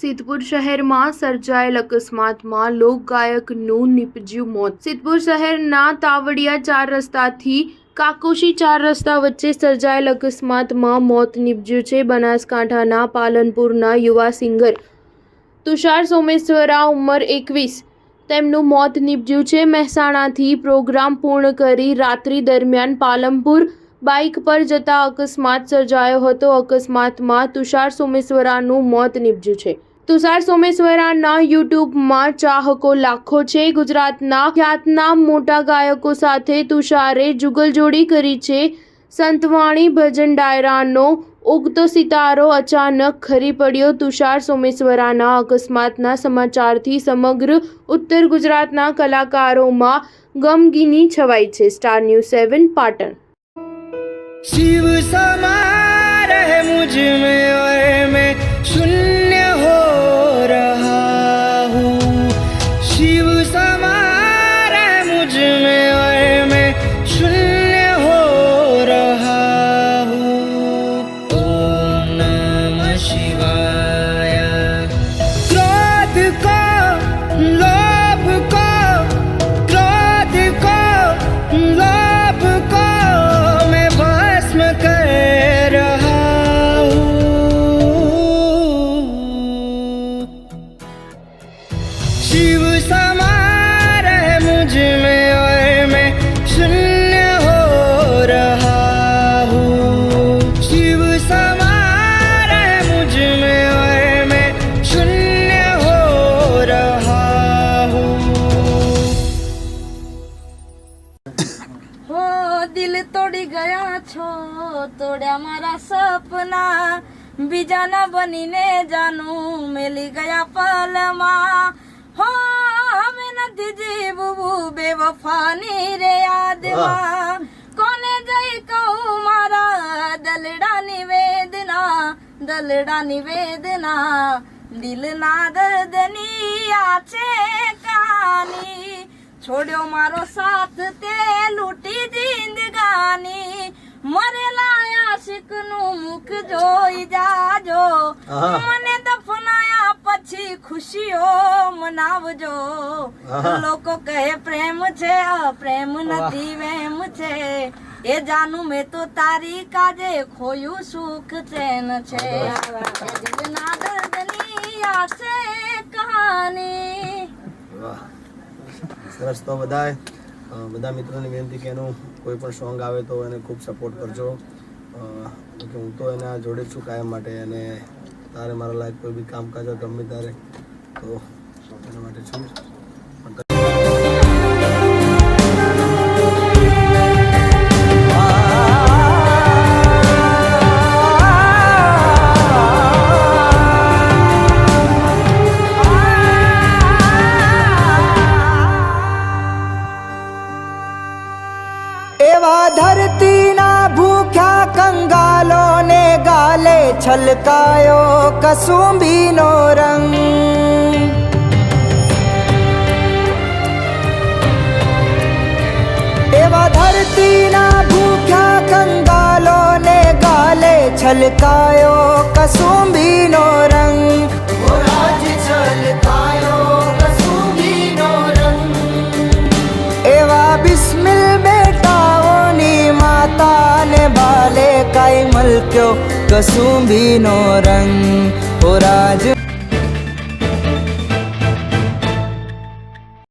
સિદ્ધપુર શહેરમાં સર્જાયેલ અકસ્માતમાં લોકગાયકનું નીપજ્યું મોત। સિદ્ધપુર શહેરના તાવડિયા 4 રસ્તાથી કાકોશી 4 રસ્તા વચ્ચે સર્જાયેલ અકસ્માતમાં મોત નીપજ્યું છે। બનાસકાંઠાના પાલનપુરના યુવા સિંગર તુષાર સોમેશ્વરા ઉંમર 21 તેમનું મોત નીપજ્યું છે। મહેસાણાથી પ્રોગ્રામ પૂર્ણ કરી રાત્રિ દરમિયાન પાલનપુર બાઇક પર જતા અકસ્માત સર્જાયો હતો। અકસ્માતમાં તુષાર સોમેશ્વરાનું મોત નીપજ્યું છે। તુષાર સોમેશ્વરાના યુટ્યુબમાં ચાહકો લાખો છે। ગુજરાતના ખ્યાતનામ મોટા ગાયકો સાથે તુષારે જુગલજોડી કરી છે। સંતવાણી ભજન ડાયરાનો ઉગતો સિતારો અચાનક ખરી પડ્યો। તુષાર સોમેશ્વરાના અકસ્માતના સમાચારથી સમગ્ર ઉત્તર ગુજરાતના કલાકારોમાં ગમગીની છવાઈ છે। Star news 7 Patan. शिव समा रहे मुझ में और मैं शून्य हो रहा हूँ। शिव समा रहे मुझ में और मैं शून्य हो रहा हूँ। ओम नमः शिवाय। क्रोध को लोभ को क्रोध को लोभ को कर रहा हूँ। शिव समा रहे मुझ में और मैं शून्य हो रहा हूँ। शिव समा रहे मुझ में और मैं शून्य हो रहा हूँ। हो दिल तोड़ी गया छो तोड़्या मारा सपना बीजाना बनीने जानू मिली गया पलमा। हो हमें नथी जीवવું बेवफानी रे यादमा। कोने जई कहूँ मारा दलડાની વેદના દિલના દર્દની આ છે કહાની। છોડ્યો મારો સાથ તે લૂટી જિંદગાની। મરેલા આશિકનું મુખ જોઈ જાજો। મને દફનાયા પછી ખુશીઓ મનાવજો। લોકો કહે પ્રેમ છે પ્રેમ નથી વહેમ છે। એ જાનું મેં તો તારી કાજે ખોયું સુખ ચેન છે। દિલના દર્દની આ છે કહાની। સરસ। તો બધા મિત્રોને વિનંતી કે એનું કોઈ પણ સોંગ આવે તો એને ખૂબ સપોર્ટ કરજો કે હું તો એના જોડે છું કાયમ માટે। અને તારે મારા લાયક કોઈ બી કામકાજ હોય ગમે તારે તો એના માટે છું। એવા ધરતીના ભૂખ્યા કંગાલોને ગાલે છલકાયો કસુંબીનો રંગ। એવા ધરતીના ભૂખ્યા કંગાલોને ગાલે છલકાયો કસુંબીનો રંગ। આજ છલકાયો કસુંબીનો રંગ। એવા બિસ્મિલ માતા ને બાલે કાઈ મલક્યો કસુંબીનો રંગ।